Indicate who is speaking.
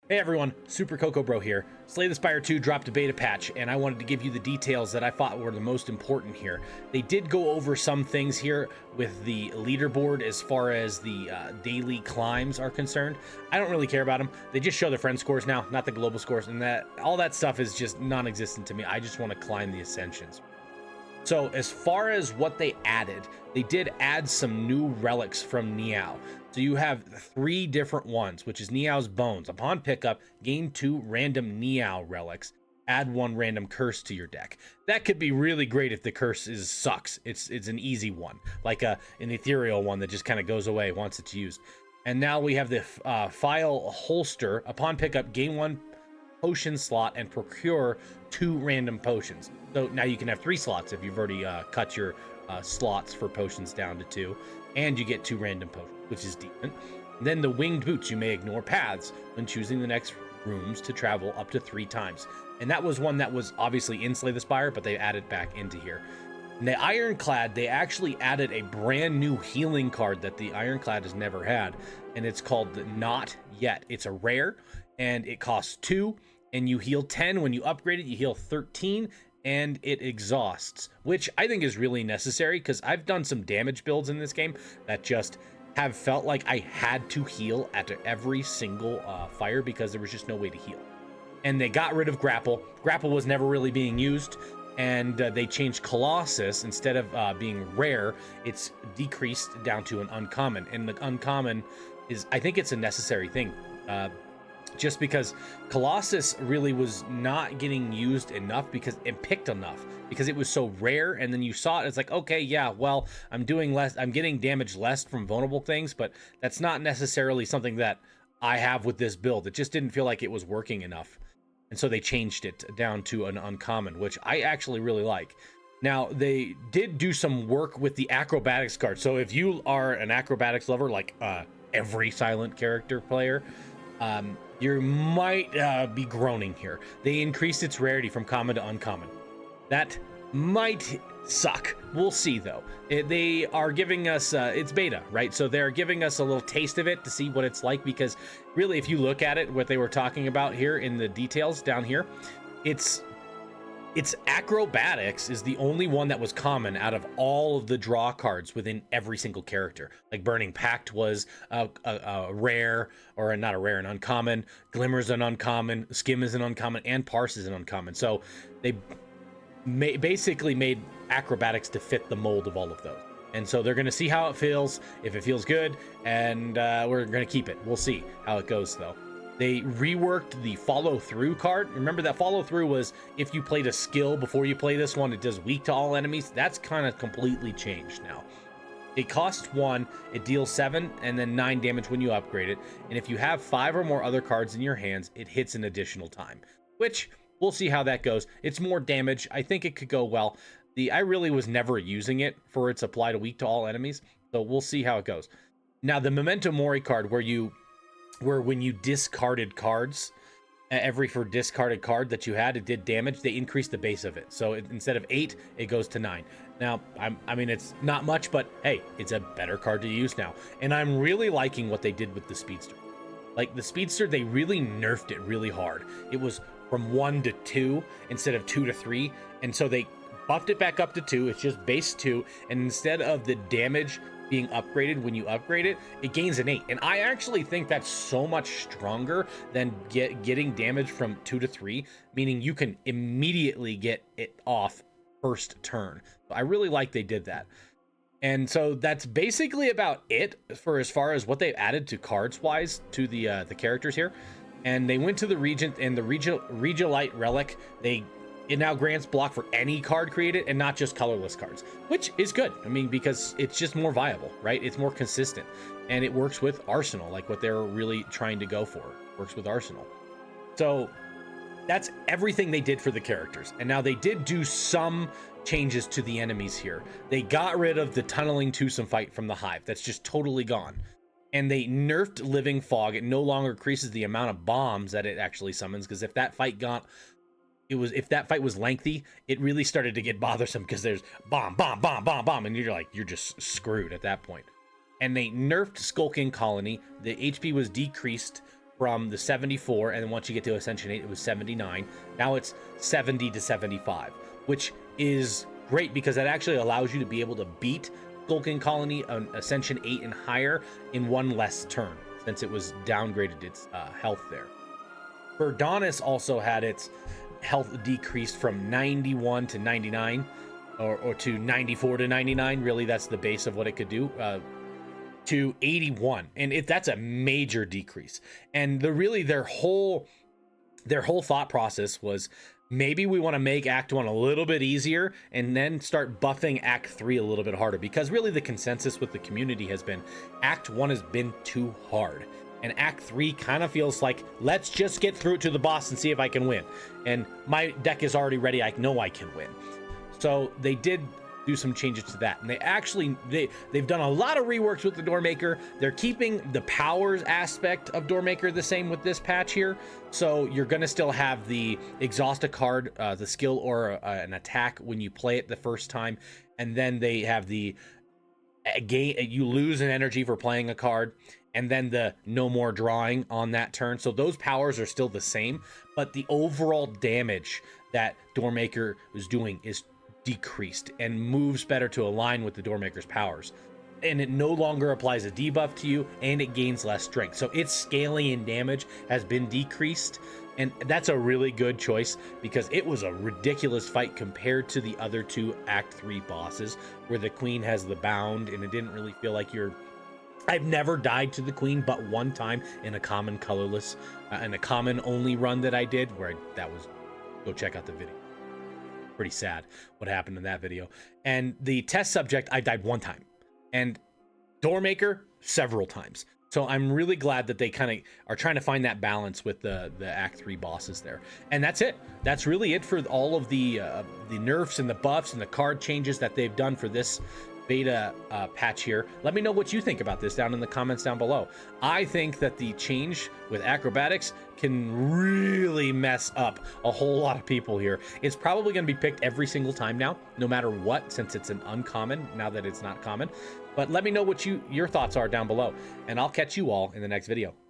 Speaker 1: Hey everyone, Super Coco Bro here. Slay the Spire 2 dropped a beta patch, and I wanted to give you the details that I thought were the most important here. They did go over some things here with the leaderboard as far as the daily climbs are concerned. I don't really care about them. They just show the friend scores now, not the global scores, and that all that stuff is just non-existent to me. I just want to climb the ascensions. So as far as what they added, they did add some new relics from Niao. So you have 3 different ones, which is Niao's bones. Upon pickup, gain 2 random Niao relics. Add 1 random curse to your deck. That could be really great if the curse sucks. It's an easy one, like an ethereal one that just kind of goes away once it's used. And now we have the file holster. Upon pickup, gain 1 potion slot and procure 2 random potions. So now you can have 3 slots if you've already cut your slots for potions down to 2, and you get 2 random potions, which is decent. Then the winged boots, you may ignore paths when choosing the next rooms to travel up to 3 times. And that was one that was obviously in Slay the Spire, but they added back into here. And the Ironclad, they actually added a brand new healing card that the Ironclad has never had, and it's called the Not Yet. It's a rare, and it costs 2, and you heal 10. When you upgrade it, you heal 13, and it exhausts, which I think is really necessary because I've done some damage builds in this game that just have felt like I had to heal at every single fire because there was just no way to heal. And they got rid of grapple. Grapple was never really being used, and they changed Colossus. Instead of being rare, it's decreased down to an uncommon, and the uncommon is, I think it's a necessary thing. Just because Colossus really was not getting used enough because it picked enough because it was so rare, and then you saw it, it's like, okay, yeah, well, I'm getting damage less from vulnerable things, but that's not necessarily something that I have with this build. It just didn't feel like it was working enough, and so they changed it down to an uncommon, which I actually really like. Now, they did do some work with the Acrobatics card, so if you are an Acrobatics lover, like every silent character player, you might be groaning here. They increased its rarity from common to uncommon. That might suck. We'll see, though. They are giving us, it's beta, right? So they're giving us a little taste of it to see what it's like, because really, if you look at it, what they were talking about here in the details down here, it's Acrobatics is the only one that was common out of all of the draw cards within every single character. Like Burning Pact was a rare, or not a rare, an uncommon. Glimmer's an uncommon. Skim is an uncommon, and Parse is an uncommon. So they basically made Acrobatics to fit the mold of all of those. And so they're going to see how it feels, if it feels good, and we're going to keep it. We'll see how it goes, though. They reworked the follow-through card. Remember that follow-through was if you played a skill before you play this one, it does weak to all enemies. That's kind of completely changed now. It costs 1, it deals 7, and then 9 damage when you upgrade it. And if you have 5 or more other cards in your hands, it hits an additional time, which we'll see how that goes. It's more damage. I think it could go well. I really was never using it for its apply to weak to all enemies, so we'll see how it goes. Now, the Memento Mori card, where when you discarded cards, for discarded card that you had, it did damage, they increased the base of it. So instead of 8, it goes to 9. Now, I mean, it's not much, but hey, it's a better card to use now. And I'm really liking what they did with the Speedster. Like, the Speedster, they really nerfed it really hard. It was from 1 to 2 instead of 2 to 3. And so they buffed it back up to 2. It's just base 2. And instead of the damage being upgraded when you upgrade it, it gains an 8. And I actually think that's so much stronger than getting damage from 2 to 3, meaning you can immediately get it off first turn. I really like they did that. And so that's basically about it for as far as what they've added to cards wise to the characters here. And they went to the Regent and the Regilite Relic. It now grants block for any card created and not just colorless cards, which is good. I mean, because it's just more viable, right? It's more consistent, and it works with Arsenal, like what they're really trying to go for. Works with Arsenal. So that's everything they did for the characters. And now they did do some changes to the enemies here. They got rid of the tunneling twosome fight from the Hive. That's just totally gone. And they nerfed Living Fog. It no longer increases the amount of bombs that it actually summons, because if that fight was lengthy, it really started to get bothersome, because there's bomb, and you're just screwed at that point. And they nerfed Skulking Colony. The HP was decreased from the 74, and then once you get to Ascension 8, it was 79. Now it's 70 to 75, which is great because that actually allows you to be able to beat Skulking Colony on Ascension 8 and higher in one less turn, since it was downgraded its health there. Verdonis also had its health decreased from 91 to 99, or to 94 to 99. Really, that's the base of what it could do. To 81, and that's a major decrease. And their whole thought process was, maybe we want to make Act 1 a little bit easier and then start buffing Act 3 a little bit harder, because really the consensus with the community has been Act 1 has been too hard, and Act 3 kind of feels like, let's just get through it to the boss and see if I can win, and my deck is already ready, I know I can win. So they did do some changes to that, and they've done a lot of reworks with the Doormaker. They're keeping the powers aspect of Doormaker the same with this patch here, so you're gonna still have the exhaust a card, the skill or an attack when you play it the first time, and then they have the you lose an energy for playing a card, and then the no more drawing on that turn. So those powers are still the same, but the overall damage that Doormaker is doing is decreased and moves better to align with the Doormaker's powers, and it no longer applies a debuff to you, and it gains less strength, so its scaling and damage has been decreased. And that's a really good choice, because it was a ridiculous fight compared to the other two Act 3 bosses, where the Queen has the bound, and it didn't really feel like I've never died to the Queen but one time in a common colorless in a common only run that I did, go check out the video. Pretty sad what happened in that video. And the test subject, I died one time, and Doormaker several times. So I'm really glad that they kind of are trying to find that balance with the Act 3 bosses there. And that's it. That's really it for all of the nerfs and the buffs and the card changes that they've done for this beta patch here. Let me know what you think about this down in the comments down below. I think that the change with Acrobatics can really mess up a whole lot of people here. It's probably going to be picked every single time now, no matter what, since it's an uncommon now that it's not common. But let me know what your thoughts are down below, and I'll catch you all in the next video.